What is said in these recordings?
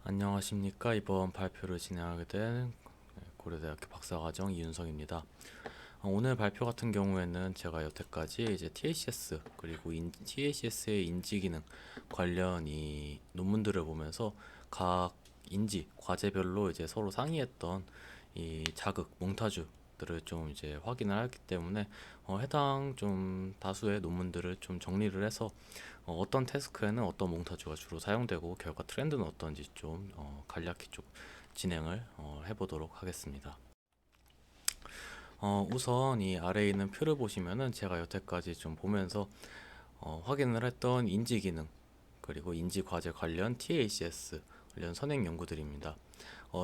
안녕하십니까. 이번 발표를 진행하게 된 고려대학교 박사과정 이윤성입니다. 오늘 발표 같은 경우에는 제가 여태까지 이제 TACS 그리고 TACS의 인지 기능 관련 이 논문들을 보면서 각 인지 과제별로 이제 서로 상의했던 이 자극 몽타주들을 좀 이제 확인을 했기 때문에 해당 좀 다수의 논문들을 좀 정리를 해서 어떤 태스크에는 어떤 몽타주가 주로 사용되고 결과 트렌드는 어떤지 좀 간략히 좀 진행을 해보도록 하겠습니다. 우선 이 아래에 있는 표를 보시면은 제가 여태까지 좀 보면서 확인을 했던 인지 기능 그리고 인지 과제 관련 TACS 관련 선행 연구들입니다.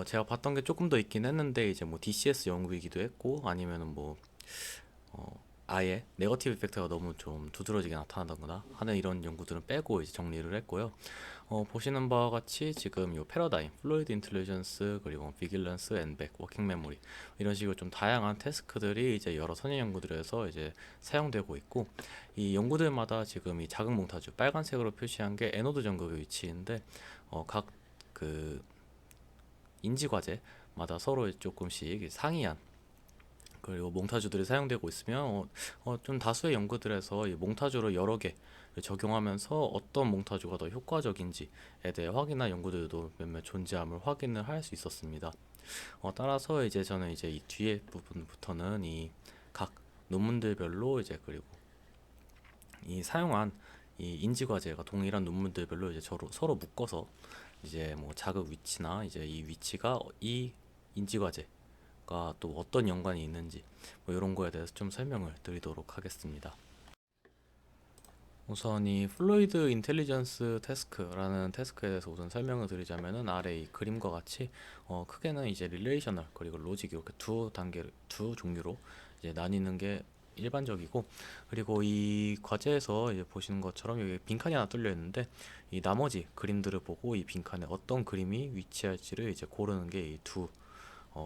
제가 봤던 게 조금 더 있긴 했는데 이제 뭐 DCS 연구이기도 했고 아니면은 뭐 아예 네거티브 이펙트가 너무 좀 두드러지게 나타나거나 하는 이런 연구들은 빼고 이제 정리를 했고요. 보시는 바와 같이 지금 요 패러다임, 플루이드 인텔리전스 그리고 비길런스, 앤백, 워킹 메모리 이런 식으로 좀 다양한 태스크들이 이제 여러 선행 연구들에서 이제 사용되고 있고 이 연구들마다 지금 이 자극 몽타주 빨간색으로 표시한 게 에노드 전극의 위치인데 각 그 인지 과제마다 서로 조금씩 상이한 그리고 몽타주들이 사용되고 있으면 좀 다수의 연구들에서 이 몽타주를 여러 개 적용하면서 어떤 몽타주가 더 효과적인지에 대해 확인한 연구들도 몇몇 존재함을 확인을 할 수 있었습니다. 따라서 이제 저는 이제 이 뒤에 부분부터는 이 각 논문들별로 이제 그리고 이 사용한 이 인지 과제가 동일한 논문들별로 이제 서로 묶어서 이제 뭐 자극 위치나 이제 이 위치가 이 인지 과제가 또 어떤 연관이 있는지 뭐 이런 거에 대해서 좀 설명을 드리도록 하겠습니다. 우선 이 플루이드 인텔리전스 태스크라는 태스크에 대해서 우선 설명을 드리자면은 아래 이 그림과 같이 크게는 이제 릴레이셔널 그리고 로직 이렇게 두 종류로 이제 나뉘는 게 일반적이고 그리고 이 과제에서 이제 보시는 것처럼 여기 빈칸이 하나 뚫려 있는데 이 나머지 그림들을 보고 이 빈칸에 어떤 그림이 위치할지를 이제 고르는 게 이 두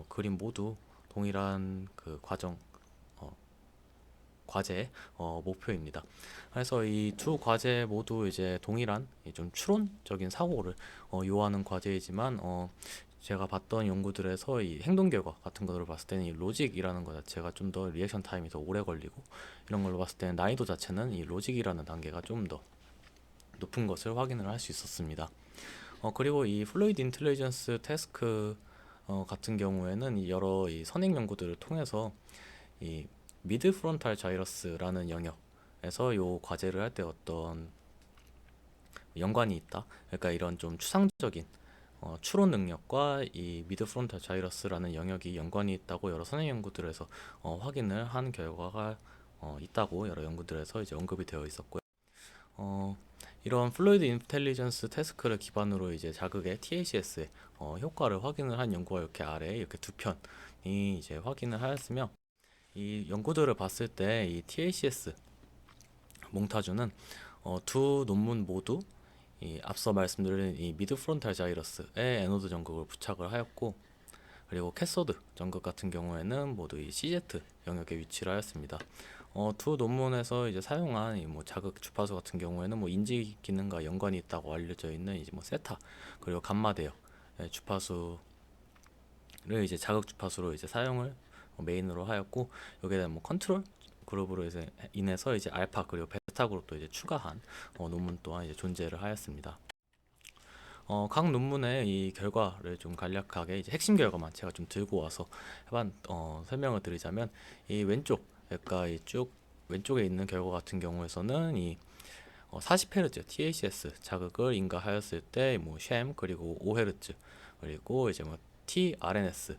그림 모두 동일한 그 과제 목표입니다. 그래서 이 두 과제 모두 이제 동일한 좀 추론적인 사고를 요하는 과제이지만 제가 봤던 연구들에서 이 행동 결과 같은 것을 봤을 때는 이 로직이라는 것 자체가 좀 더 리액션 타임이 더 오래 걸리고 이런 걸로 봤을 때는 난이도 자체는 이 로직이라는 단계가 좀 더 높은 것을 확인을 할 수 있었습니다. 그리고 이 플루이드 인텔리전스 태스크 같은 경우에는 이 여러 이 선행 연구들을 통해서 이 미드 프론탈 자이러스라는 영역에서 요 과제를 할 때 어떤 연관이 있다. 그러니까 이런 좀 추상적인 추론 능력과 이 미드 프론탈 자이러스라는 영역이 연관이 있다고 여러 선행 연구들에서 확인을 한 결과가 있다고 여러 연구들에서 이제 언급이 되어 있었고요. 어, 이런 플루이드 인텔리전스 태스크를 기반으로 이제 자극의 TACS의 효과를 확인을 한 연구가 이렇게 아래 이렇게 두 편이 이제 확인을 하였으며 이 연구들을 봤을 때 이 TACS 몽타주는 두 논문 모두 이 앞서 말씀드린 이 미드 프론탈 자이러스의 에노드 전극을 부착을 하였고 그리고 캐소드 전극 같은 경우에는 모두 이 CZ 영역에 위치를 하였습니다. 두 논문에서 이제 사용한 이뭐 자극 주파수 같은 경우에는 뭐 인지 기능과 연관이 있다고 알려져 있는 이제 뭐 세타 그리고 감마 대역 주파수를 이제 자극 주파수로 이제 사용을 메인으로 하였고 여기에 대한 뭐 컨트롤 그룹으로 인해서 이제 알파 그리고 베타 그룹도 이제 추가한 논문 또한 이제 존재를 하였습니다. 각 논문의 이 결과를 좀 간략하게 이제 핵심 결과만 제가 좀 들고 와서 설명을 드리자면 이 왼쪽 그러니까 이쭉 왼쪽에 있는 결과 같은 경우에서는 이 40Hz TACS 자극을 인가하였을 때 뭐 램 그리고 5Hz 그리고 이제 뭐 TRNS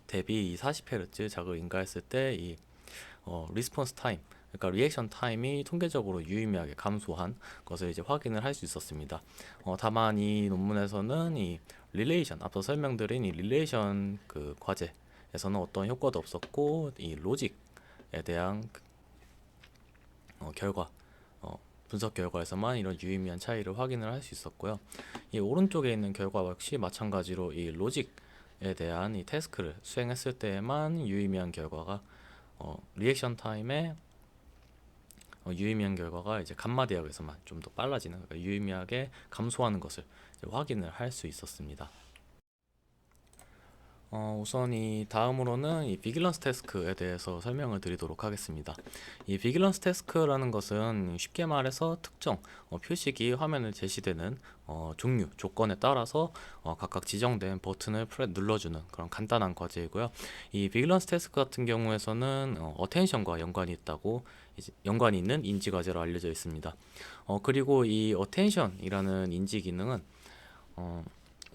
대비 이 40Hz 자극을 인가했을 때 이 리스폰스 타임 그러니까 리액션 타임이 통계적으로 유의미하게 감소한 것을 이제 확인을 할 수 있었습니다. 다만 이 논문에서는 이 릴레이션 앞서 설명드린 이 릴레이션 그 과제에서는 어떤 효과도 없었고 이 로직에 대한 결과 분석 결과에서만 이런 유의미한 차이를 확인을 할 수 있었고요. 이 오른쪽에 있는 결과 역시 마찬가지로 이 로직에 대한 이 태스크를 수행했을 때에만 유의미한 결과가 리액션 타임의 유의미한 결과가 이제 감마 대역에서만 좀 더 빨라지는, 그러니까 유의미하게 감소하는 것을 이제 확인을 할 수 있었습니다. 우선 이 다음으로는 이 비길런스 태스크에 대해서 설명을 드리도록 하겠습니다. 이 비길런스 태스크라는 것은 쉽게 말해서 특정 표식이 화면에 제시되는 종류, 조건에 따라서 각각 지정된 버튼을 눌러주는 그런 간단한 과제이고요. 이 비길런스 태스크 같은 경우에서는 어텐션과 연관이 있는 인지 과제로 알려져 있습니다. 그리고 이 어텐션이라는 인지 기능은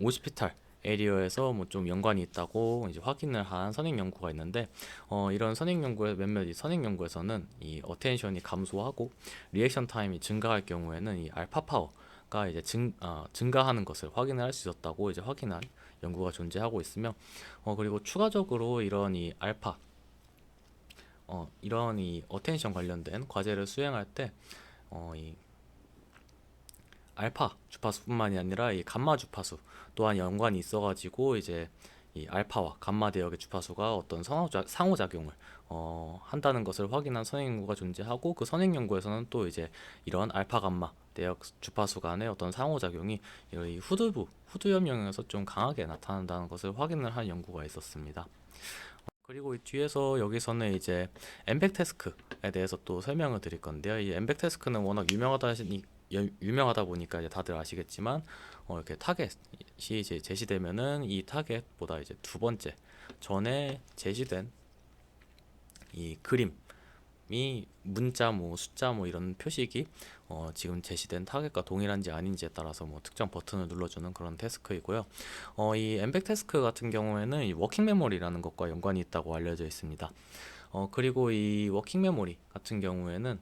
오시피탈 에리어에서 뭐 좀 연관이 있다고 이제 확인을 한 선행 연구가 있는데, 이런 선행 연구의 몇몇 이 선행 연구에서는 이 어텐션이 감소하고 리액션 타임이 증가할 경우에는 이 알파 파워가 이제 증가하는 것을 확인할 수 있었다고 이제 확인한 연구가 존재하고 있으며, 그리고 추가적으로 이런 이 어텐션 관련된 과제를 수행할 때 이 알파 주파수뿐만이 아니라 이 감마 주파수 또한 연관이 있어가지고 이제 이 알파와 감마 대역의 주파수가 어떤 상호작용을 한다는 것을 확인한 선행 연구가 존재하고, 그 선행 연구에서는 또 이제 이런 알파 감마 대역 주파수 간의 어떤 상호작용이 이 후두염 영역에서 좀 강하게 나타난다는 것을 확인을 한 연구가 있었습니다. 그리고 이 뒤에서 여기서는 이제 엠벡 태스크에 대해서 또 설명을 드릴 건데요. 이 엠벡 태스크는 워낙 유명하다 보니까 이제 다들 아시겠지만, 이렇게 타겟이 이제 제시되면은 이 타겟보다 이제 두 번째 전에 제시된 이 그림이 문자 뭐 숫자 뭐 이런 표식이 지금 제시된 타겟과 동일한지 아닌지에 따라서 뭐 특정 버튼을 눌러주는 그런 태스크이고요. 이 엠벡 태스크 같은 경우에는 이 워킹 메모리라는 것과 연관이 있다고 알려져 있습니다. 그리고 이 워킹 메모리 같은 경우에는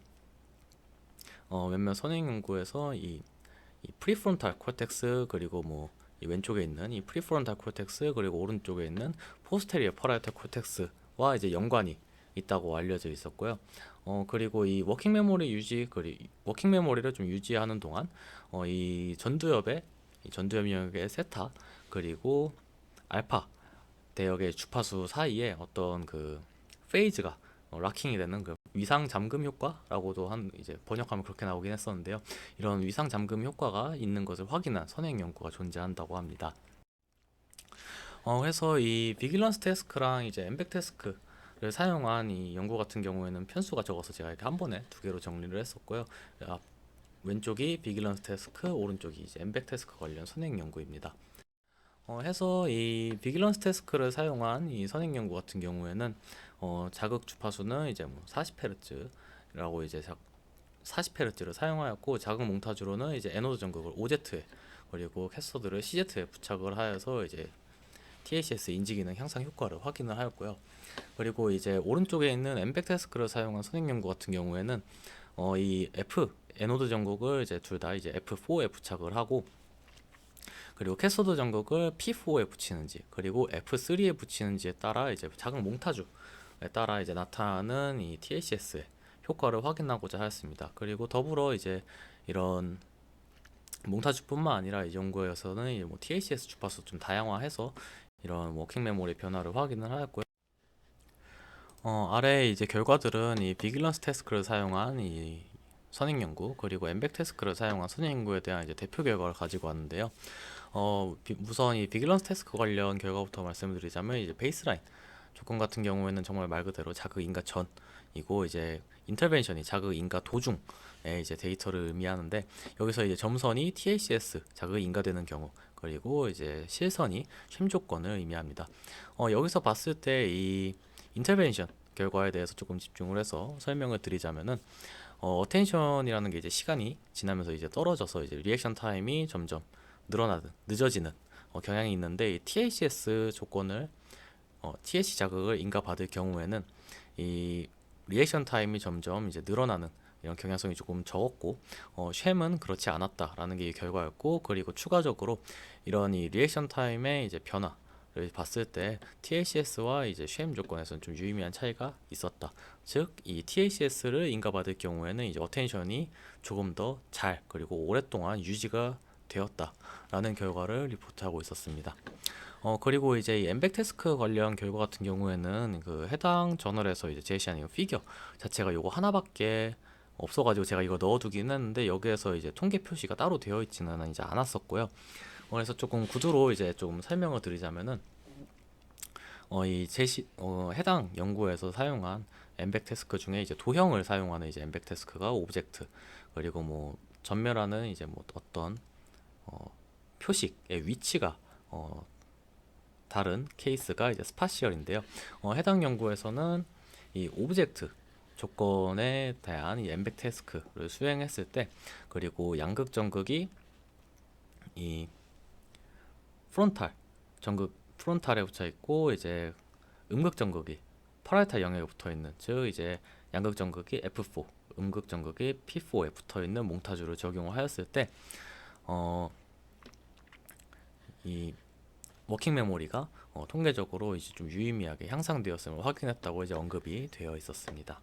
몇몇 선행 연구에서 이 프리프론탈 코텍스, 그리고 뭐 이 왼쪽에 있는 이 프리프론탈 코텍스, 그리고 오른쪽에 있는 포스테리어 퍼라이탈 코텍스와 이제 연관이 있다고 알려져 있었고요. 그리고 이 워킹 메모리를 좀 유지하는 동안 이 전두엽 영역의 세타 그리고 알파 대역의 주파수 사이에 어떤 그 페이즈가 락킹이 되는 그 위상 잠금 효과라고도 이제 번역하면 그렇게 나오긴 했었는데요. 이런 위상 잠금 효과가 있는 것을 확인한 선행 연구가 존재한다고 합니다. 그래서 이 비길런스 태스크랑 이제 엠벡 태스크를 사용한 이 연구 같은 경우에는 편수가 적어서 제가 이렇게 한 번에 두 개로 정리를 했었고요. 왼쪽이 비길런스 태스크, 오른쪽이 이제 엠벡 태스크 관련 선행 연구입니다. 해서 이 비길런스 태스크를 사용한 이 선행 연구 같은 경우에는 자극 주파수는 이제 뭐 40Hz라고 이제 40Hz를 사용하였고, 자극 몽타주로는 이제 에노드 전극을 OZ에 그리고 캐서드를 CZ에 부착을 하여서 이제 THS 인지 기능 향상 효과를 확인을 하였고요. 그리고 이제 오른쪽에 있는 엠벡 태스크를 사용한 선행 연구 같은 경우에는 이 에노드 전극을 이제 둘 다 이제 F4에 부착을 하고, 그리고 캐서드 전극을 P4에 붙이는지 그리고 F3에 붙이는지에 따라 이제 자극 몽타주에 따라 이제 나타나는 이 THS의 효과를 확인하고자 하였습니다. 그리고 더불어 이제 이런 몽타주뿐만 아니라 이 연구에서는 뭐 THS 주파수 좀 다양화해서 이런 워킹 메모리 변화를 확인을 하였고요. 아래 이제 결과들은 이 비길런스 태스크를 사용한 이 선행 연구 그리고 엠벡 태스크를 사용한 선행 연구에 대한 이제 대표 결과를 가지고 왔는데요. 우선 이 비길런스 태스크 관련 결과부터 말씀드리자면, 이제 베이스라인 조건 같은 경우에는 정말 말 그대로 자극 인가 전이고, 이제 인터벤션이 자극 인가 도중에 이제 데이터를 의미하는데, 여기서 이제 점선이 THS 자극 인가되는 경우, 그리고 이제 실선이 쉼 조건을 의미합니다. 여기서 봤을 때 이 인터벤션 결과에 대해서 조금 집중을 해서 설명을 드리자면은, 어텐션이라는 게 이제 시간이 지나면서 이제 떨어져서 이제 리액션 타임이 점점 늦어지는 경향이 있는데, 이 THS 조건을 THC 자극을 인가받을 경우에는 이 리액션 타임이 점점 이제 늘어나는 이런 경향성이 조금 적었고, 쉔은 그렇지 않았다라는 게 이 결과였고, 그리고 추가적으로 이런 이 리액션 타임의 이제 변화를 봤을 때 THS와 이제 쉔 조건에서는 좀 유의미한 차이가 있었다. 즉, 이 THS를 인가받을 경우에는 이제 어텐션이 조금 더 잘 그리고 오랫동안 유지가 되었다라는 결과를 리포트하고 있었습니다. 그리고 이제 이 엠벡 태스크 관련 결과 같은 경우에는 그 해당 저널에서 이제 제시한 이 피겨 자체가 요거 하나밖에 없어가지고 제가 이거 넣어두긴 했는데 여기에서 이제 통계 표시가 따로 되어 있지는 이제 않았었고요. 그래서 조금 구두로 이제 좀 설명을 드리자면은 이 해당 연구에서 사용한 엠벡 태스크 중에 이제 도형을 사용하는 이제 엠벡 태스크가 오브젝트, 그리고 뭐 전멸하는 이제 뭐 어떤 표식의 위치가 다른 케이스가 이제 스파시얼인데요. 해당 연구에서는 이 오브젝트 조건에 대한 이 엠벡 태스크를 수행했을 때, 그리고 양극 전극이 이 프론탈 전극 프론탈에 붙어 있고 이제 음극 전극이 파라이탈 영역에 붙어 있는, 즉 이제 양극 전극이 F4, 음극 전극이 P4에 붙어 있는 몽타주를 적용을 하였을 때, 이 워킹 메모리가 통계적으로 이제 좀 유의미하게 향상되었음을 확인했다고 이제 언급이 되어 있었습니다.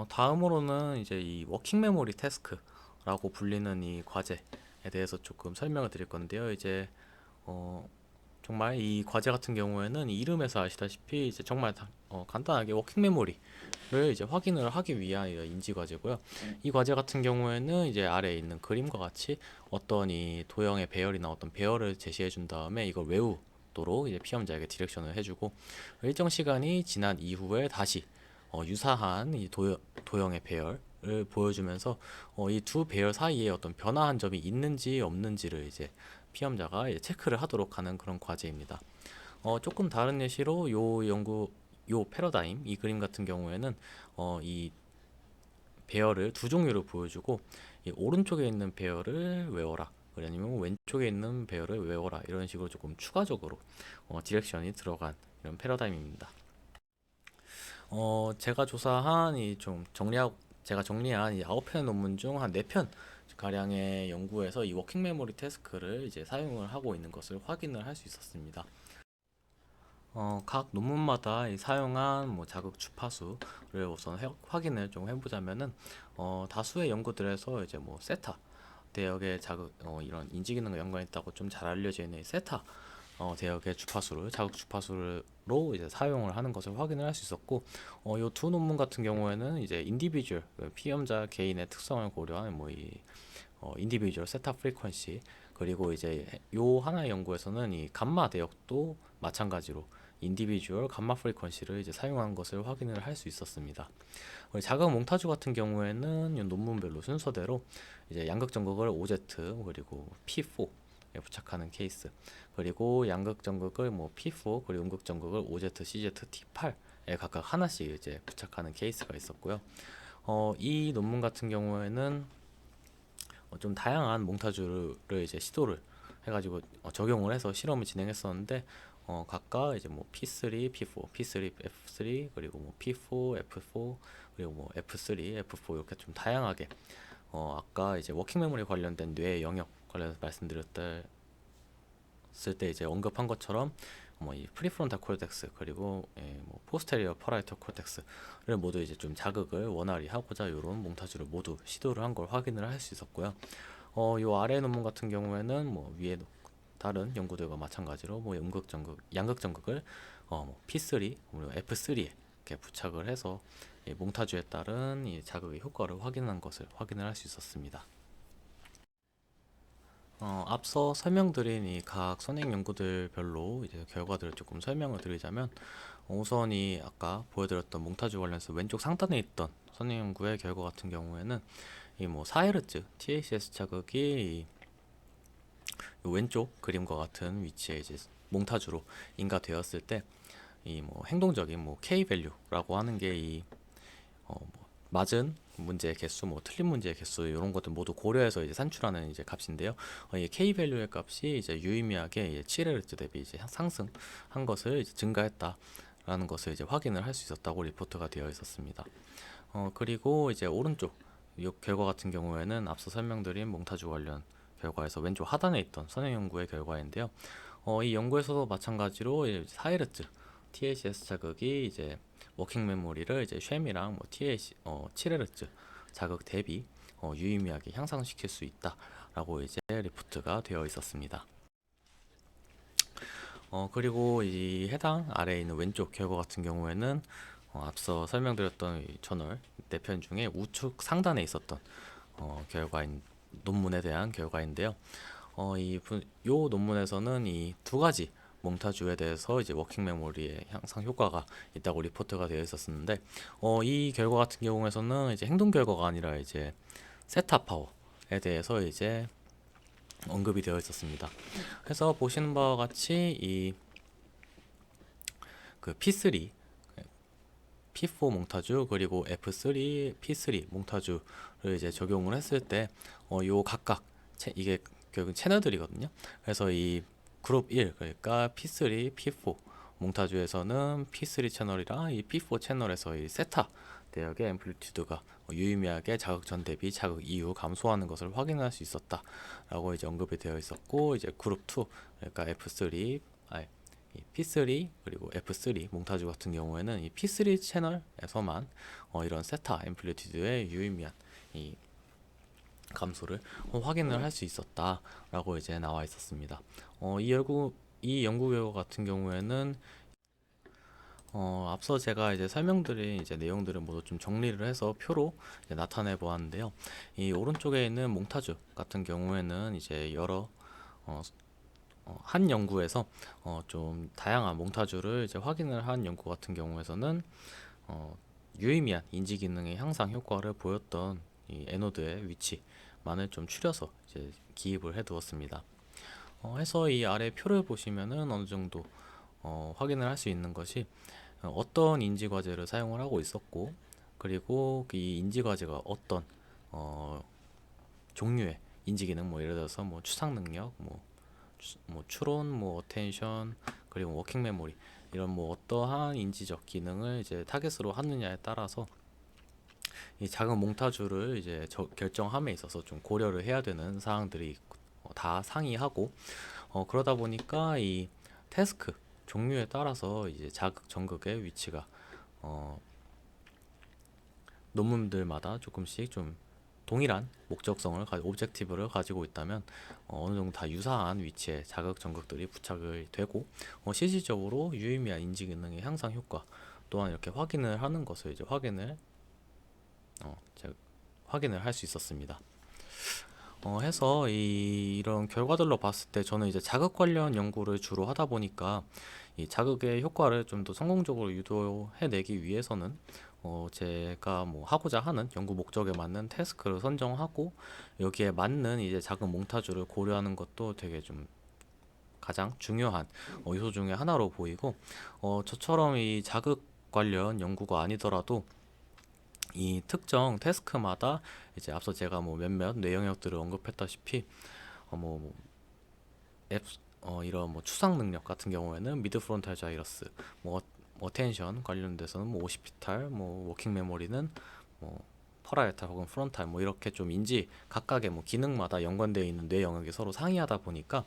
다음으로는 이제 이 워킹 메모리 태스크라고 불리는 이 과제에 대해서 조금 설명을 드릴 건데요. 이제 정말 이 과제 같은 경우에는 이 이름에서 아시다시피 이제 정말 간단하게 워킹 메모리를 이제 확인을 하기 위한 인지 과제고요. 이 과제 같은 경우에는 이제 아래에 있는 그림과 같이 어떤 이 도형의 배열이나 어떤 배열을 제시해 준 다음에 이걸 외우도록 이제 피험자에게 디렉션을 해주고, 일정 시간이 지난 이후에 다시 유사한 이 도형의 배열을 보여주면서 이 두 배열 사이에 어떤 변화한 점이 있는지 없는지를 이제 피험자가 이제 체크를 하도록 하는 그런 과제입니다. 조금 다른 예시로 요 패러다임 이 그림 같은 경우에는 이 배열을 두 종류로 보여주고, 이 오른쪽에 있는 배열을 외워라, 아니면 왼쪽에 있는 배열을 외워라, 이런 식으로 조금 추가적으로 디렉션이 들어간 이런 패러다임입니다. 제가 조사한 제가 정리한 이 9편 논문 중 한 4편 가량의 연구에서 이 워킹 메모리 태스크를 이제 사용을 하고 있는 것을 확인을 할 수 있었습니다. 각 논문마다 이 사용한 뭐 자극 주파수를 우선 확인을 좀 해보자면은, 다수의 연구들에서 이제 뭐 세타 대역의 이런 인지 기능과 연관이 있다고 좀 잘 알려져 있는 이 세타 대역의 자극 주파수로 이제 사용을 하는 것을 확인을 할 수 있었고, 이 두 논문 같은 경우에는 이제 인디비주얼 피험자 개인의 특성을 고려한 인디비주얼 세타 프리퀀시, 그리고 이제 요 하나의 연구에서는 이 감마 대역도 마찬가지로 인디비주얼 감마 프리퀀시를 이제 사용한 것을 확인을 할 수 있었습니다. 자극 몽타주 같은 경우에는 이 논문별로 순서대로 이제 양극 전극을 OZ 그리고 P4에 부착하는 케이스, 그리고 양극 전극을 뭐 P4 그리고 음극 전극을 OZ, CZ, T8에 각각 하나씩 이제 부착하는 케이스가 있었고요. 이 논문 같은 경우에는 좀 다양한 몽타주를 이제 시도를 해가지고 적용을 해서 실험을 진행했었는데, 각각 이제 뭐 P3, P4, P3, F3, 그리고 뭐 P4, F4, 그리고 뭐 F3, F4 이렇게 좀 다양하게 아까 이제 워킹 메모리 관련된 뇌 영역 관련해서 말씀드렸을 때 이제 언급한 것처럼 뭐 이 프리프론탈 콜텍스 그리고 뭐 포스테리어 퍼라이터 콜텍스를 모두 이제 좀 자극을 원활히 하고자 이런 몽타주를 모두 시도를 한 걸 확인을 할 수 있었고요. 요 아래 논문 같은 경우에는 뭐 위에 다른 연구들과 마찬가지로 뭐 양극 전극을 뭐 P3, F3에 이렇게 부착을 해서 이 몽타주에 따른 이 자극의 효과를 확인한 것을 확인을 할 수 있었습니다. 앞서 설명드린 이 각 선행 연구들별로 이제 결과들을 조금 설명을 드리자면, 우선 이 아까 보여드렸던 몽타주 관련해서 왼쪽 상단에 있던 선행 연구의 결과 같은 경우에는 이 뭐 4Hz THS 자극이 왼쪽 그림과 같은 위치에 이제 몽타주로 인가되었을 때 이 뭐 행동적인 뭐 K 밸류라고 하는 게 뭐 맞은 문제의 개수, 뭐 틀린 문제의 개수 이런 것들 모두 고려해서 이제 산출하는 이제 값인데요. 이 K 밸류의 값이 이제 유의미하게 7Hz 대비 이제 상승한 것을 이제 증가했다라는 것을 이제 확인을 할 수 있었다고 리포트가 되어 있었습니다. 그리고 이제 오른쪽 이 결과 같은 경우에는 앞서 설명드린 몽타주 관련 결과에서 왼쪽 하단에 있던 선행 연구의 결과인데요. 이 연구에서도 마찬가지로 4Hz THS 자극이 이제 워킹 메모리를 이제 쉐미랑 뭐 TH 7Hz 자극 대비 유의미하게 향상시킬 수 있다라고 이제 리포트가 되어 있었습니다. 그리고 이 해당 아래에 있는 왼쪽 결과 같은 경우에는 앞서 설명드렸던 이 저널 4편 중에 우측 상단에 있었던 결과인 논문에 대한 결과인데요. 요 논문에서는 이 두 가지 몽타주에 대해서 이제 워킹 메모리의 향상 효과가 있다고 리포트가 되어 있었는데, 이 결과 같은 경우에서는 이제 행동 결과가 아니라 이제 세타 파워에 대해서 이제 언급이 되어 있었습니다. 그래서 보시는 바와 같이 이 그 P3, P4 몽타주 그리고 F3, P3 몽타주를 이제 적용을 했을 때, 요 각각 이게 결국 채널들이거든요. 그래서 이 그룹 1, 그러니까 P3, P4 몽타주에서는 P3 채널이랑 이 P4 채널에서 이 세타 대역의 앰플리튜드가 유의미하게 자극 전 대비 자극 이후 감소하는 것을 확인할 수 있었다라고 이제 언급이 되어 있었고, 이제 그룹 2, 그러니까 F3, 이 P3 그리고 F3 몽타주 같은 경우에는 이 P3 채널에서만 이런 세타 앰플리튜드의 유의미한 이 감소를 확인을 할 수 있었다라고 이제 나와 있었습니다. 이 연구 결과 같은 경우에는 앞서 제가 이제 설명드린 이제 내용들을 모두 좀 정리를 해서 표로 이제 나타내 보았는데요. 이 오른쪽에 있는 몽타주 같은 경우에는 이제 여러 한 연구에서 좀 다양한 몽타주를 이제 확인을 한 연구 같은 경우에서는 유의미한 인지 기능의 향상 효과를 보였던 이 에노드의 위치만을 좀 추려서 이제 기입을 해 두었습니다. 해서 이 아래 표를 보시면은 어느 정도 확인을 할 수 있는 것이 어떤 인지 과제를 사용을 하고 있었고, 그리고 이 인지 과제가 어떤 종류의 인지 기능, 뭐 예를 들어서 뭐 추상 능력, 뭐 추론, 뭐 어텐션, 그리고 워킹 메모리, 이런 뭐 어떠한 인지적 기능을 이제 타겟으로 하느냐에 따라서 이 작은 몽타주를 이제 결정함에 있어서 좀 고려를 해야 되는 사항들이 다 상이하고, 그러다 보니까 이 태스크 종류에 따라서 이제 자극 전극의 위치가 논문들마다 조금씩 좀 동일한 목적성을 오브젝티브를 가지고 있다면 어느 정도 다 유사한 위치에 자극 전극들이 부착이 되고, 실질적으로 유의미한 인지 기능의 향상 효과 또한 이렇게 확인을 하는 것을 이제 확인을 할 수 있었습니다. 해서 이런 결과들로 봤을 때 저는 이제 자극 관련 연구를 주로 하다 보니까 이 자극의 효과를 좀 더 성공적으로 유도해내기 위해서는 제가 뭐 하고자 하는 연구 목적에 맞는 태스크를 선정하고 여기에 맞는 이제 작은 몽타주를 고려하는 것도 되게 좀 가장 중요한 요소 중에 하나로 보이고, 저처럼 이 자극 관련 연구가 아니더라도 이 특정 태스크마다 이제 앞서 제가 뭐 몇몇 뇌 영역들을 언급했다시피 뭐 앱, 이런 뭐 추상 능력 같은 경우에는 미드 프론탈 자이러스, 뭐 어텐션 관련돼서는 뭐 오시피탈, 뭐 워킹 메모리는 뭐 퍼라이탈 혹은 프론탈, 뭐 이렇게 좀 인지 각각의 뭐 기능마다 연관되어 있는 뇌 영역이 서로 상이하다 보니까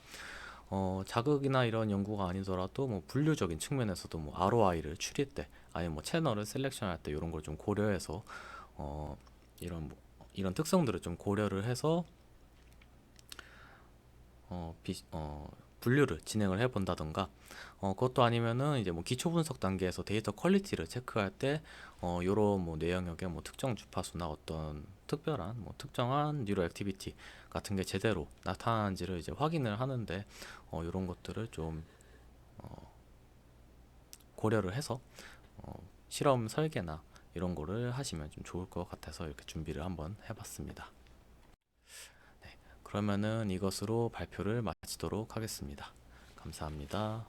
자극이나 이런 연구가 아니더라도 뭐 분류적인 측면에서도 뭐 ROI를 추릴 때, 아니면 뭐 채널을 셀렉션할 때 이런 걸 좀 고려해서 어, 이런 특성들을 좀 고려를 해서 분류를 진행을 해본다던가, 그것도 아니면은 이제 뭐 기초 분석 단계에서 데이터 퀄리티를 체크할 때 요런 뭐 내영역의 뭐 특정 주파수나 어떤 특별한 뭐 특정한 뉴로 액티비티 같은 게 제대로 나타나는지를 이제 확인을 하는데 요런 것들을 좀 고려를 해서 실험 설계나 이런 거를 하시면 좀 좋을 것 같아서 이렇게 준비를 한번 해봤습니다. 네, 그러면은 이것으로 발표를 마치도록 하겠습니다. 감사합니다.